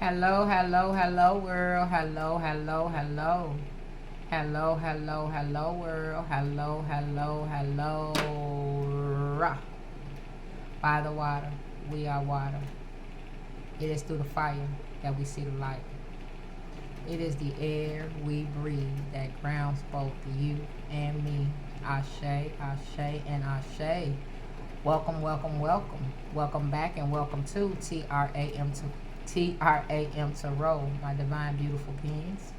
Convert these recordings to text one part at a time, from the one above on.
Hello, hello, hello, world. Hello, hello, hello. Hello, hello, hello, world. Hello, hello, hello. By the water, we are water. It is through the fire that we see the light. It is the air we breathe that grounds both you and me. Ashe, Ashe, and Ashe. Welcome, welcome, welcome. Welcome back and welcome to T.R.a.m. to roll, my divine, beautiful beings.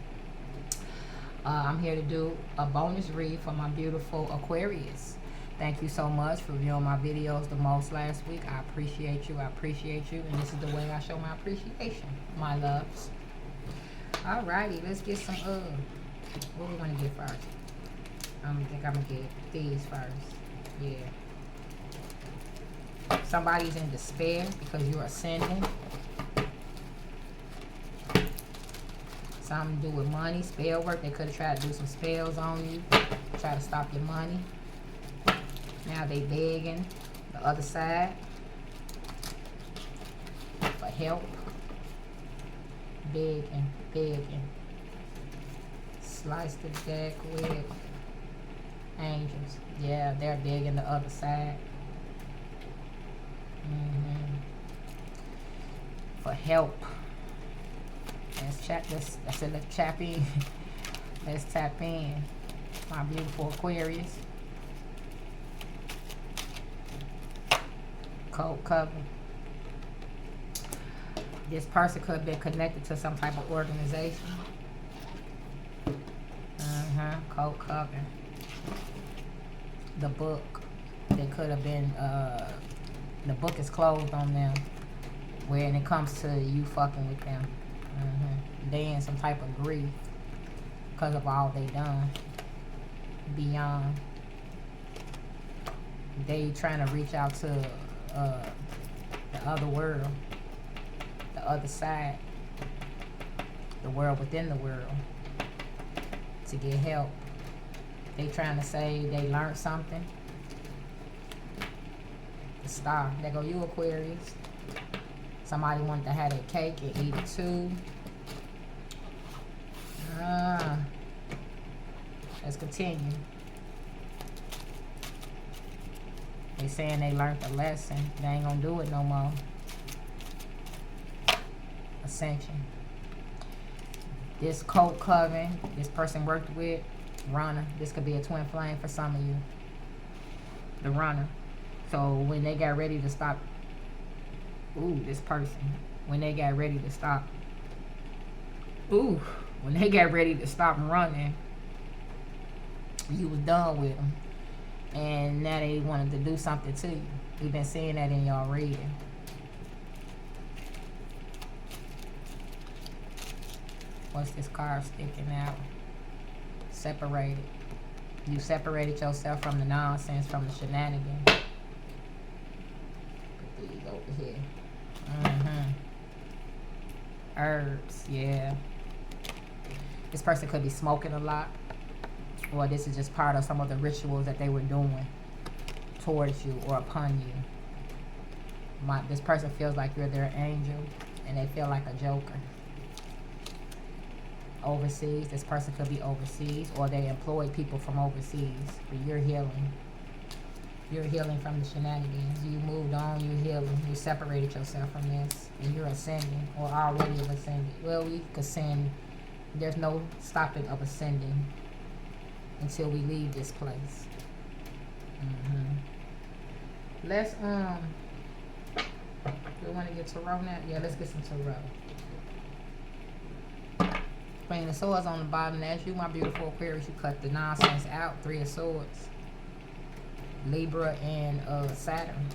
I'm here to do a bonus read for my beautiful Aquarius. Thank you so much for viewing my videos the most last week. I appreciate you. I appreciate you. And this is the way I show my appreciation, my loves. Alrighty, let's get some, what we going to get first? I think I'm going to get these first. Yeah. Somebody's in despair because you're ascending. Something to do with money, spell work. They could have tried to do some spells on you, try to stop your money. Now they begging the other side for help. Begging, begging. Slice the deck with angels. Yeah, they're begging the other side. For help. Let's tap this. Let's tap in. Let's tap in. My beautiful Aquarius. Cold cover. This person could have been connected to some type of organization. Cold cover. The book. They could have been. The book is closed on them. When it comes to you fucking with them. They in some type of grief because of all they done. Beyond. They trying to reach out to the other world. The other side. The world within the world. To get help. They trying to say they learned something. The star. There go you, Aquarius. Somebody wanted to have their cake and eat it too. Let's continue. They saying they learned the lesson. They ain't gonna do it no more. Ascension. This cult coven, this person worked with, runner. This could be a twin flame for some of you. The runner. So when they got ready to stop, this person, when they got ready to stop, when they got ready to stop running, you was done with them. And now they wanted to do something to you. We've been seeing that in y'all reading. What's this card sticking out? Separated. You separated yourself from the nonsense, from the shenanigans. Put these over here. Herbs, yeah. This person could be smoking a lot. Or this is just part of some of the rituals that they were doing towards you or upon you. This person feels like you're their angel. And they feel like a joker. Overseas. This person could be overseas. Or they employ people from overseas. But you're healing. You're healing from the shenanigans. You moved on. You're healing. You separated yourself from this. And you're ascending. Or already have ascended. Well, we could ascend. There's no stopping of ascending. Until we leave this place. Let's, do we want to get Tarot now? Yeah, let's get some Tarot. Queen of Swords on the bottom. That's you, my beautiful Aquarius. You cut the nonsense out. Three of Swords. Libra and Saturn.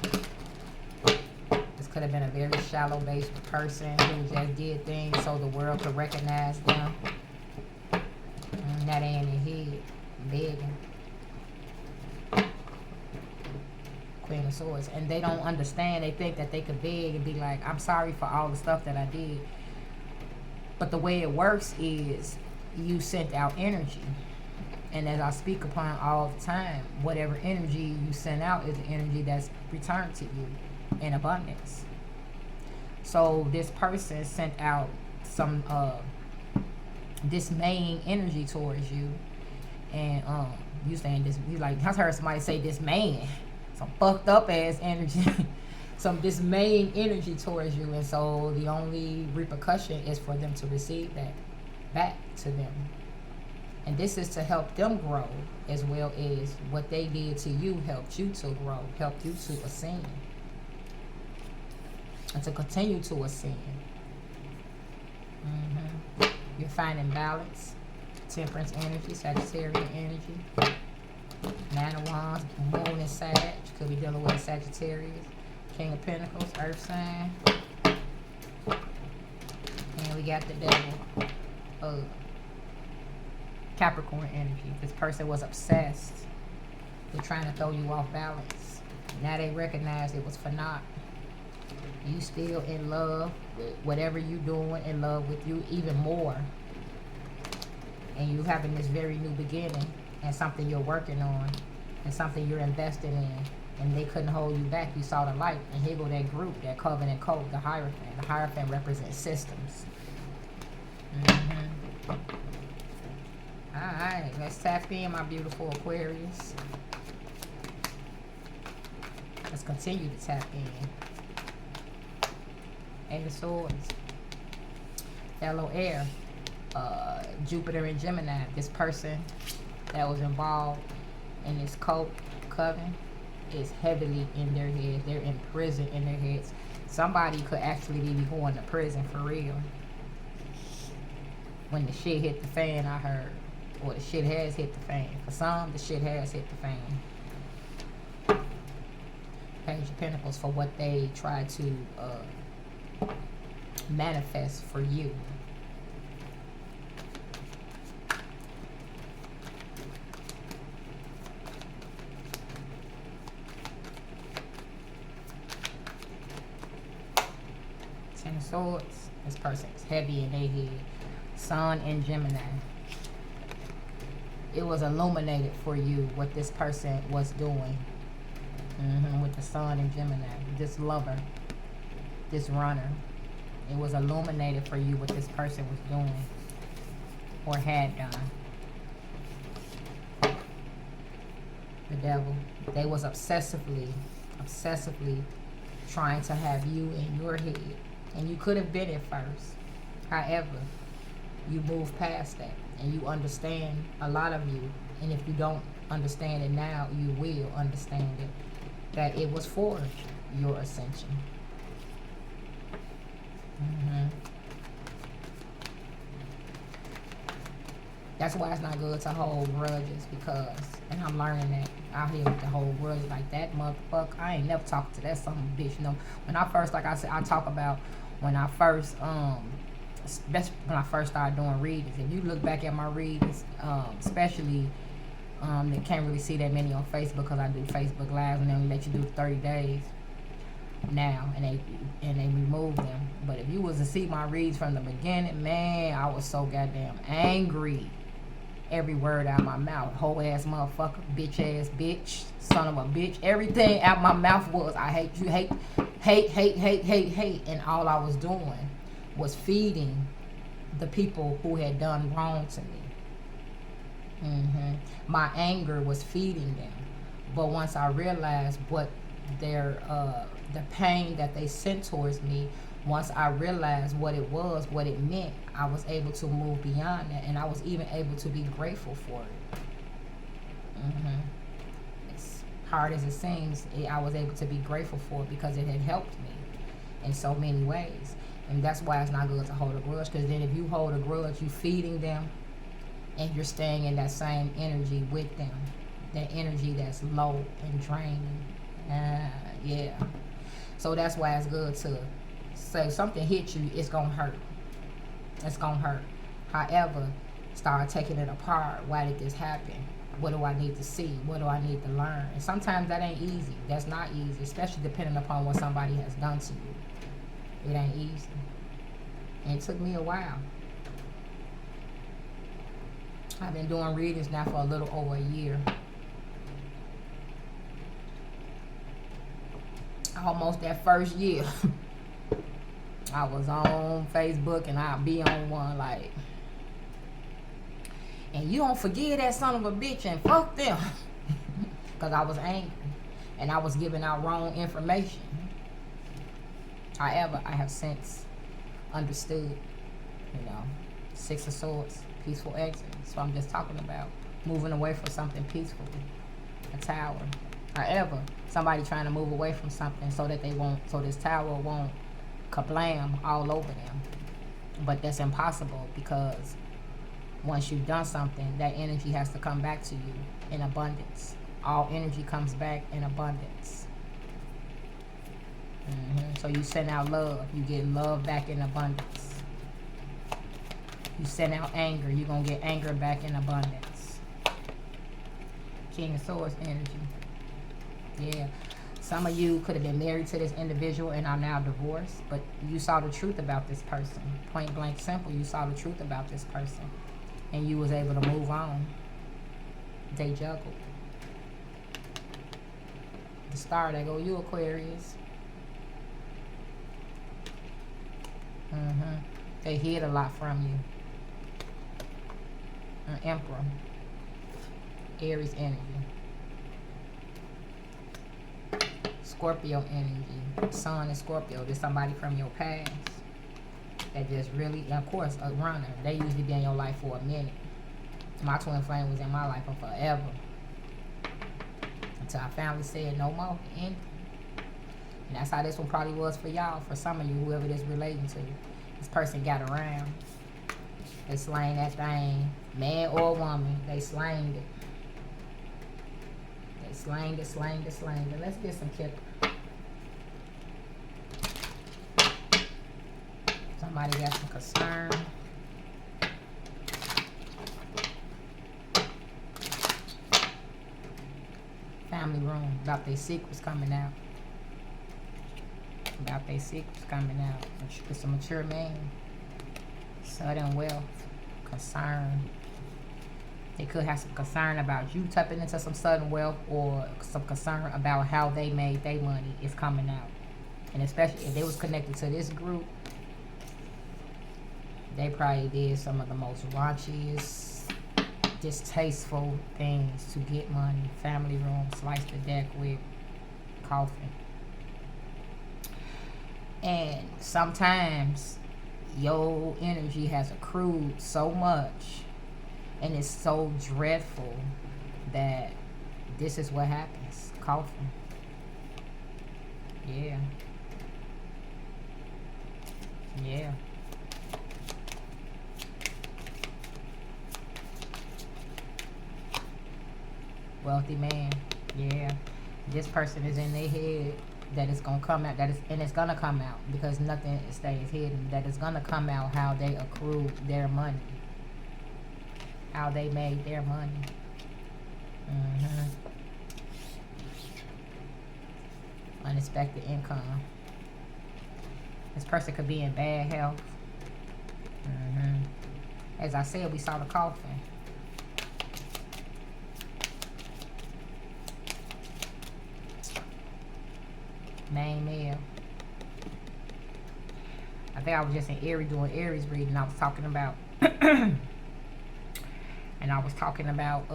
This could have been a very shallow-based person who just did things so the world could recognize them. Now they in their head. Begging. Queen of Swords. And they don't understand. They think that they could beg and be like, I'm sorry for all the stuff that I did. But the way it works is you sent out energy. And as I speak upon all the time, whatever energy you send out is the energy that's returned to you in abundance. So this person sent out some dismaying energy towards you, and you saying this, you like, I heard somebody say this man, some fucked up ass energy, some dismaying energy towards you, and so the only repercussion is for them to receive that back to them. And this is to help them grow, as well as what they did to you helped you to grow, helped you to ascend, and to continue to ascend. You're finding balance, temperance energy, Sagittarian energy, 9 of Wands, Moon and Sag. Could be dealing with a Sagittarius, King of Pentacles, Earth sign, and we got the Devil. Capricorn energy. This person was obsessed with trying to throw you off balance. Now they recognize it was for naught. You still in love with whatever you doing, in love with you even more. And you having this very new beginning, and something you're working on, and something you're investing in. And they couldn't hold you back. You saw the light. And here go that group, that covenant code, the Hierophant. The Hierophant represents systems. Alright, let's tap in, my beautiful Aquarius. Let's continue to tap in. Eight of Swords. Yellow air. Jupiter and Gemini. This person that was involved in this cult, coven, is heavily in their heads. They're in prison in their heads. Somebody could actually be going to prison for real. When the shit hit the fan, I heard. Or the shit has hit the fan. For some, the shit has hit the fan. Page of Pentacles for what they try to manifest for you. Ten of Swords. This person is heavy in their head. Sun and Gemini. It was illuminated for you what this person was doing. With the Sun and Gemini. This lover. This runner. It was illuminated for you what this person was doing. Or had done. The Devil. They was obsessively trying to have you in your head. And you could have been it first. However, you move past that. And you understand a lot of you. And if you don't understand it now, you will understand it. That it was for your ascension. That's why it's not good to hold grudges, because, and I'm learning that out here with the whole grudge, like that motherfucker, I ain't never talked to that son of a bitch. You know, when I first, like I said, I talk about when I first, that's when I first started doing readings. If you look back at my readings, especially, they can't really see that many on Facebook because I do Facebook Lives and they only let you do 30 days now, and they remove them. But if you was to see my reads from the beginning, man, I was so goddamn angry. Every word out of my mouth, whole ass motherfucker, bitch ass bitch, son of a bitch, everything out my mouth was, I hate you, hate, and all I was doing was feeding the people who had done wrong to me. My anger was feeding them. But once I realized what their the pain that they sent towards me, once I realized what it was, what it meant, I was able to move beyond that, and I was even able to be grateful for it. As hard as it seems, I was able to be grateful for it because it had helped me in so many ways. And that's why it's not good to hold a grudge, because then if you hold a grudge, you're feeding them, and you're staying in that same energy with them. That energy that's low and draining. Yeah. So that's why it's good to say something hit you, it's going to hurt. It's going to hurt. However, start taking it apart. Why did this happen? What do I need to see? What do I need to learn? And sometimes that ain't easy. That's not easy, especially depending upon what somebody has done to you. It ain't easy. And it took me a while. I've been doing readings now for a little over a year. Almost that first year. I was on Facebook and I'll be on one like, and you don't forgive that son of a bitch and fuck them. Because I was angry and I was giving out wrong information. However, I have since understood, you know, Six of Swords, peaceful exit. So I'm just talking about moving away from something peacefully, a tower. However, somebody trying to move away from something so that they won't, so this tower won't kablam all over them. But that's impossible because once you've done something, that energy has to come back to you in abundance. All energy comes back in abundance. So you send out love, you get love back in abundance. You send out anger, you're going to get anger back in abundance. King of Swords energy. Yeah. Some of you could have been married to this individual and are now divorced, but you saw the truth about this person. Point blank simple, you saw the truth about this person. And you was able to move on. They juggled. The star, there go you, Aquarius. They hid a lot from you. An Emperor. Aries energy. Scorpio energy. Sun and Scorpio. There's somebody from your past that just really, of course, a runner. They usually be in your life for a minute. My twin flame was in my life for forever. Until I finally said no more. And that's how this one probably was for y'all. For some of you, whoever this relating to. This person got around. They slain that thing. Man or woman, they slain it. They slain it. Let's get some kipper. Somebody got some concern. Family room. About their secrets coming out. About their secrets coming out. It's a mature man. Sudden wealth. Concern. They could have some concern about you tapping into some sudden wealth, or some concern about how they made their money is coming out. And especially if they was connected to this group, they probably did some of the most raunchiest, distasteful things to get money. Family room, slice the deck with, coffin. And sometimes your energy has accrued so much and it's so dreadful that this is what happens. Coffin. Yeah. Yeah. Wealthy man. Yeah. This person is in their head that it's gonna come out, and it's gonna come out because nothing stays hidden. That it's gonna come out how they accrued their money, how they made their money. Unexpected income. This person could be in bad health. As I said, we saw the coffin. Main male. I think I was just in Aries doing Aries reading. I was talking about and I was talking about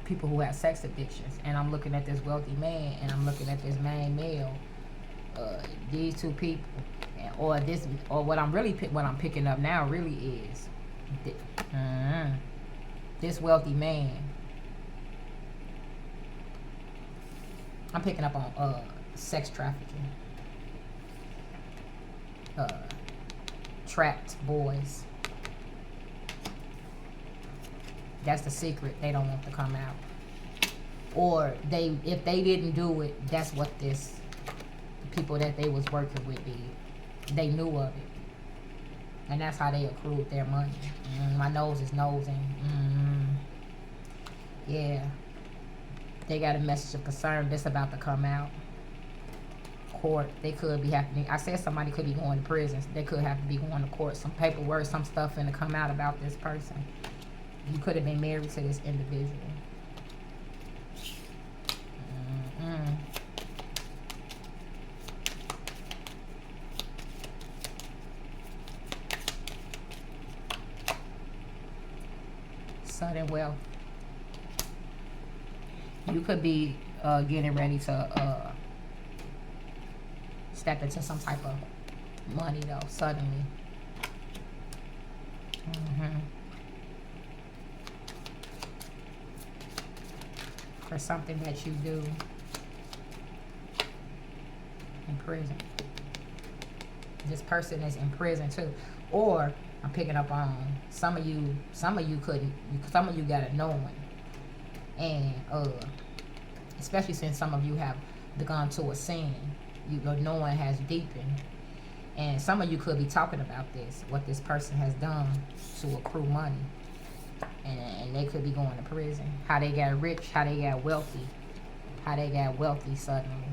people who have sex addictions, and I'm looking at this wealthy man and I'm looking at this main male. These two people, or what I'm picking up now really is this wealthy man. I'm picking up on sex trafficking, trapped boys. That's the secret they don't want to come out. Or if they didn't do it, that's what the people that they was working with did. They knew of it. And that's how they accrued their money. My nose is nosing. Yeah. They got a message of concern that's about to come out. Court, they could be happening. I said somebody could be going to prison. They could have to be going to court. Some paperwork, some stuff finna come out about this person. You could have been married to this individual. Sudden wealth. You could be getting ready to step into some type of money though, suddenly. For something that you do in prison. This person is in prison too. Or I'm picking up on some of you got a knowing. And especially since some of you have gone to a sin, your knowing has deepened. And some of you could be talking about this, what this person has done to accrue money. And they could be going to prison. How they got rich, how they got wealthy. How they got wealthy suddenly.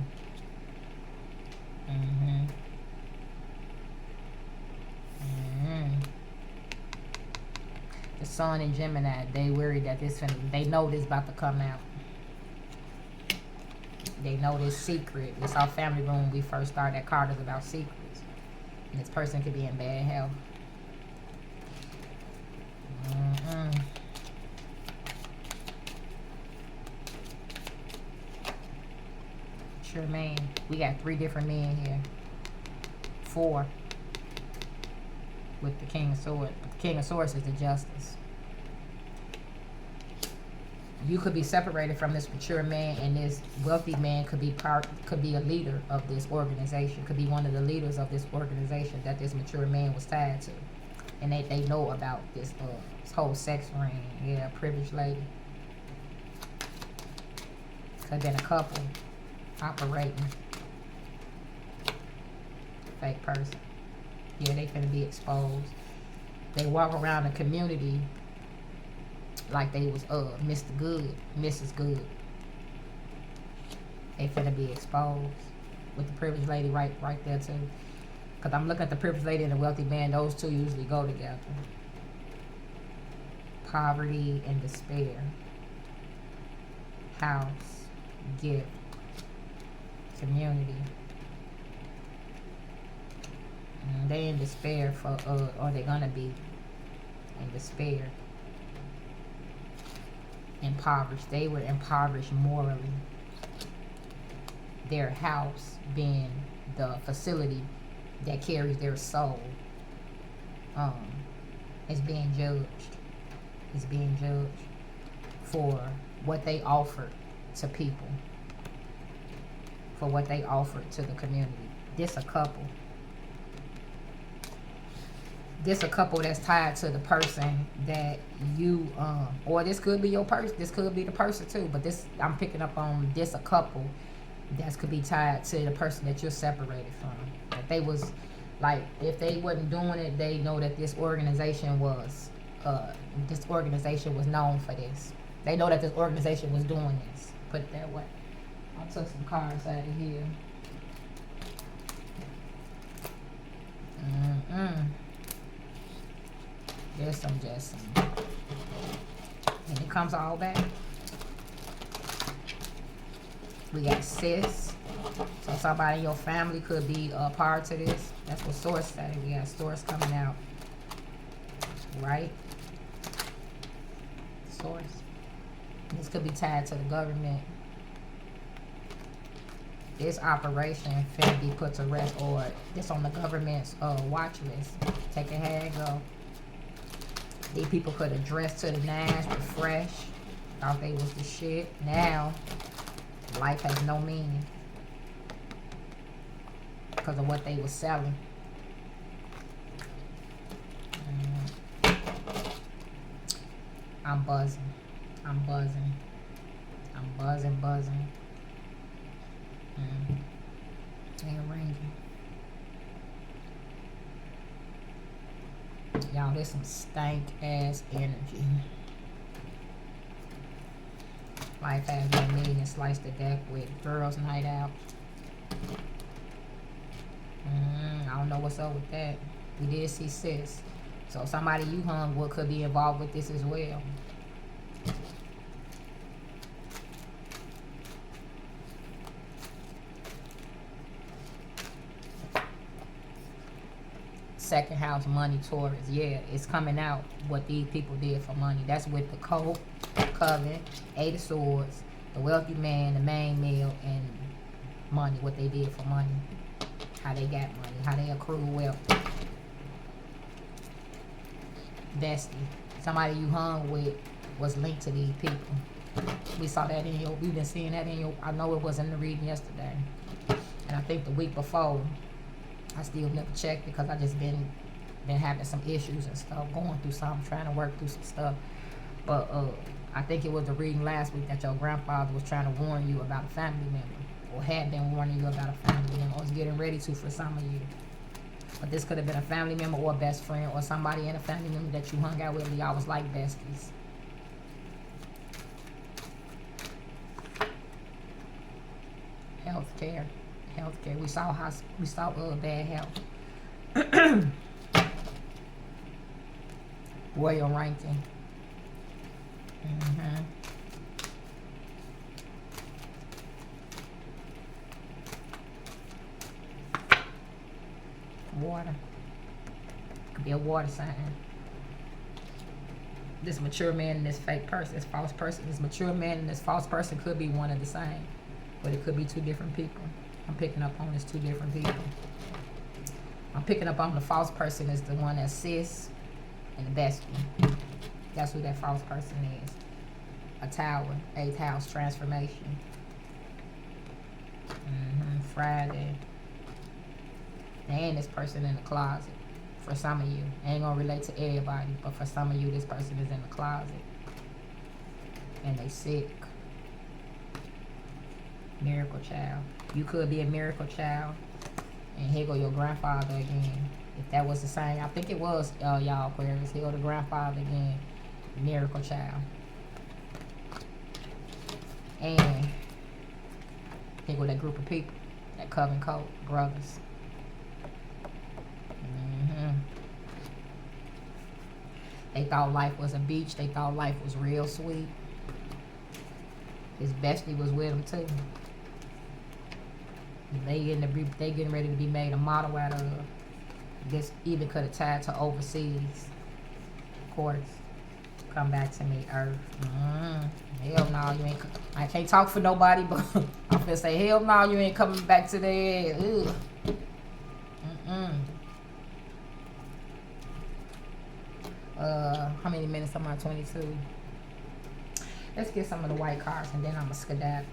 The Sun and Gemini, they worried that they know this about to come out. They know this secret. It's our family room when we first started. That card is about secrets. And this person could be in bad health. Sure, man. We got 3 different men here. 4. With the King of Swords. But the King of Swords is the justice. You could be separated from this mature man, and this wealthy man could be a leader of this organization. Could be one of the leaders of this organization that this mature man was tied to. And they know about this whole sex ring. Yeah, privileged lady. Could have been a couple operating. Fake person. Yeah, they finna be exposed. They walk around the community like they was Mr. Good, Mrs. Good. They finna be exposed with the privileged lady right there too. Cause I'm looking at the privileged lady and the wealthy man. Those two usually go together. Poverty and despair. House, gift, community. They in despair for, or they gonna be in despair. Impoverished. They were impoverished morally. Their house being the facility that carries their soul is being judged. Is being judged for what they offered to people. For what they offered to the community. This a couple. This a couple that's tied to the person that you or this could be your person, this could be the person too, but this, I'm picking up on this a couple that could be tied to the person that you're separated from. If they was like, if they wasn't doing it, they know that this organization was known for this. They know that this organization was doing this. Put it that way. I took some cards out of here. There's some just some. And it comes all back. We got sis. So somebody in your family could be a part to this. That's what source say. We got source coming out. Right? Source. This could be tied to the government. This operation finna be put to rest, or this on the government's watch list. Take a head, go. These people could have dressed to the nines, but fresh. Thought they was the shit. Now, life has no meaning. Because of what they was selling. I'm buzzing. I'm buzzing. I'm buzzing. Ain't ringing. Y'all, there's some stank ass energy. Life has no meaning. Slice the deck with girls' night out. I don't know what's up with that. We did see sis. So somebody you hung with could be involved with this as well. Second house, money, Taurus. Yeah, it's coming out what these people did for money. That's with the coven, 8 of swords, the wealthy man, the main male, and money, what they did for money. How they got money, how they accrue wealth. Bestie. Somebody you hung with was linked to these people. We saw that in your, we've been seeing that in your, I know it was in the reading yesterday. And I think the week before, I still never checked because I just been having some issues and stuff, going through something, trying to work through some stuff. But I think it was the reading last week that your grandfather was trying to warn you about a family member, or had been warning you about a family member, or was getting ready to for some of you. But this could have been a family member or a best friend or somebody in a family member that you hung out with and y'all was like besties. Healthcare. We saw bad health. Royal ranking. Water. Could be a water sign. This mature man and this fake person, this false person, this mature man and this false person could be one and the same, but it could be two different people. I'm picking up on this two different people. I'm picking up on the false person is the one that's sis and the bestie. That's who that false person is. A tower, 8th house transformation. Friday. And this person in the closet. For some of you. Ain't gonna relate to everybody, but for some of you, this person is in the closet. And they sick. Miracle child. You could be a miracle child. And here go your grandfather again. If that was the same, I think it was, y'all Aquarius. Here go the grandfather again. Miracle child. And here go that group of people. That coven code. Brothers. They thought life was a beach. They thought life was real sweet. His bestie was with him too. They getting ready to be made a model out of. This even could have tied to overseas. Of course. Come back to me, Earth. Hell no, you ain't. I can't talk for nobody, but I'm gonna say, hell no, you ain't coming back to there. How many minutes am I? 22. Let's get some of the white cards and then I'm gonna skedaddle.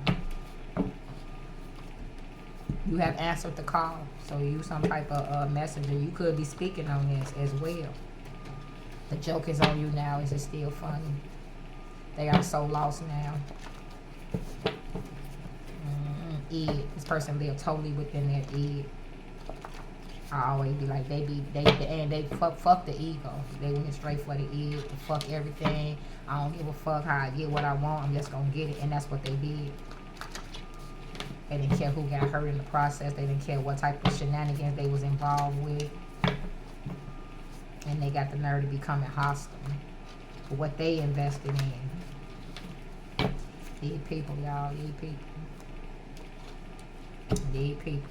You have answered the call, so you some type of messenger. You could be speaking on this as well. The joke is on you now. Is it still funny? They are so lost now. This person live totally within their id. I always be like, they fuck the ego. They went straight for the id. Fuck everything. I don't give a fuck how I get what I want. I'm just gonna get it, and that's what they did. They didn't care who got hurt in the process. They didn't care what type of shenanigans they was involved with. And they got the nerve to becoming hostile for what they invested in. These people, y'all. These people. These people.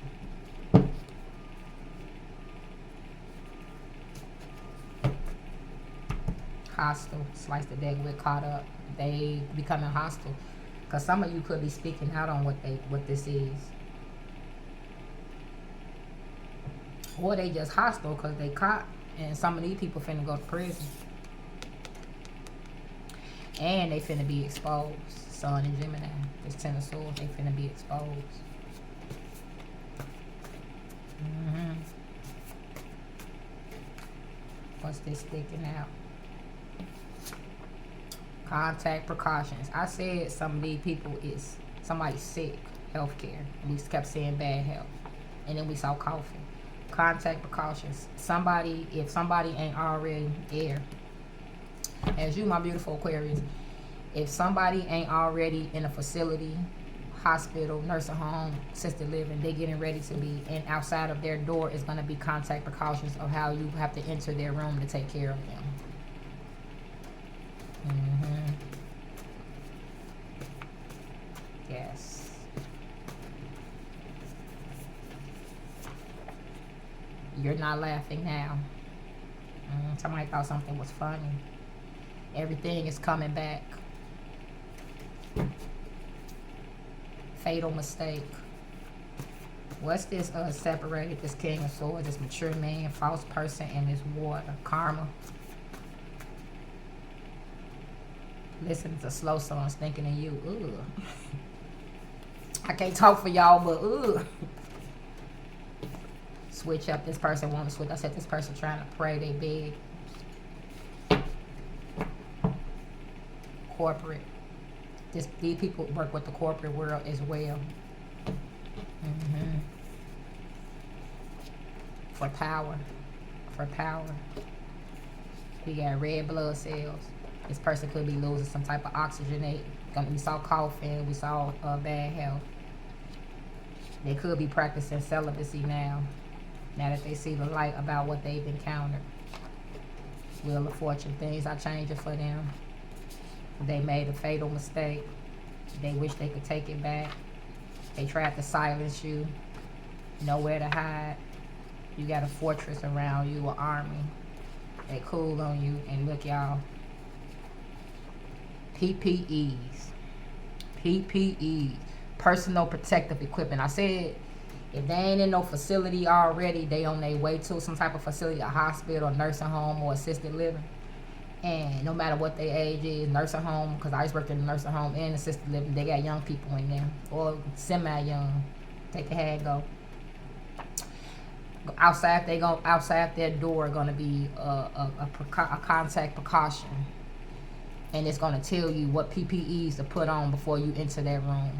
Hostile. Slice the deck with caught up. They becoming hostile. Because some of you could be speaking out on what this is. Or they just hostile because they caught. And some of these people finna go to prison. And they finna be exposed. Sun and Gemini. This 10 of Swords. They finna be exposed. What's this sticking out? Contact precautions. I said some of these people is somebody sick. Healthcare. We kept saying bad health. And then we saw coughing. Contact precautions. Somebody, if somebody ain't already there, as you, my beautiful Aquarius, if somebody ain't already in a facility, hospital, nursing home, assisted living, they getting ready to be, and outside of their door is going to be contact precautions of how you have to enter their room to take care of them. Yes. You're not laughing now. Somebody thought something was funny. Everything is coming back. Fatal mistake. What's this separated this King of Swords, this mature man, false person, and this water? Karma. Listen to slow songs, thinking of you. Ugh. I can't talk for y'all, but ugh. Switch up. This person want to switch. I said this person trying to pray. They big. Corporate. These people work with the corporate world as well. For power. For power. We got red blood cells. This person could be losing some type of oxygenate. We saw coughing. We saw bad health. They could be practicing celibacy now. Now that they see the light about what they've encountered. Wheel of Fortune. Things are changing for them. They made a fatal mistake. They wish they could take it back. They tried to silence you. Nowhere to hide. You got a fortress around you, an army. They cool on you. And look, y'all. PPEs. PPEs. Personal protective equipment. I said, if they ain't in no facility already, they on their way to some type of facility, a hospital, nursing home, or assisted living. And no matter what their age is, nursing home, because I just worked in a nursing home and assisted living, they got young people in there, or semi-young. They can have go. Outside, they go outside their door, gonna be a contact precaution, and it's gonna tell you what PPEs to put on before you enter that room.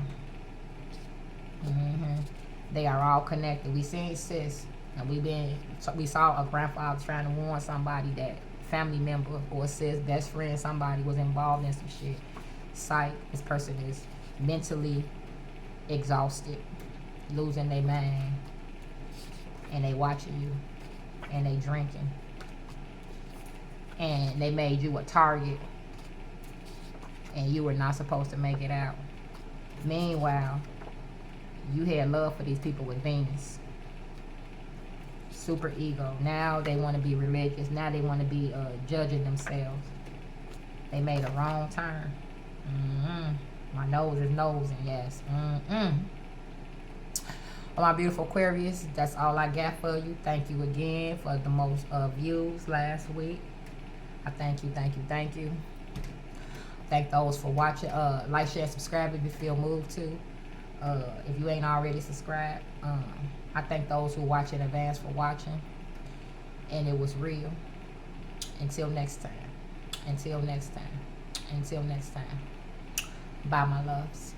They are all connected. We seen sis, and we saw a grandfather trying to warn somebody that family member or sis, best friend, somebody was involved in some shit. Sight, this person is mentally exhausted, losing their mind, and they watching you, and they drinking, and they made you a target, and you were not supposed to make it out. Meanwhile, you had love for these people with Venus. Super ego. Now they want to be religious. Now they want to be judging themselves. They made a wrong turn. My nose is nosing, yes. Well, my beautiful Aquarius, that's all I got for you. Thank you again for the most views last week. I thank you, thank you, thank you. Thank those for watching. Like, share, subscribe if you feel moved to. If you ain't already subscribed, I thank those who watch in advance for watching. And it was real. Until next time. Until next time. Until next time. Bye, my loves.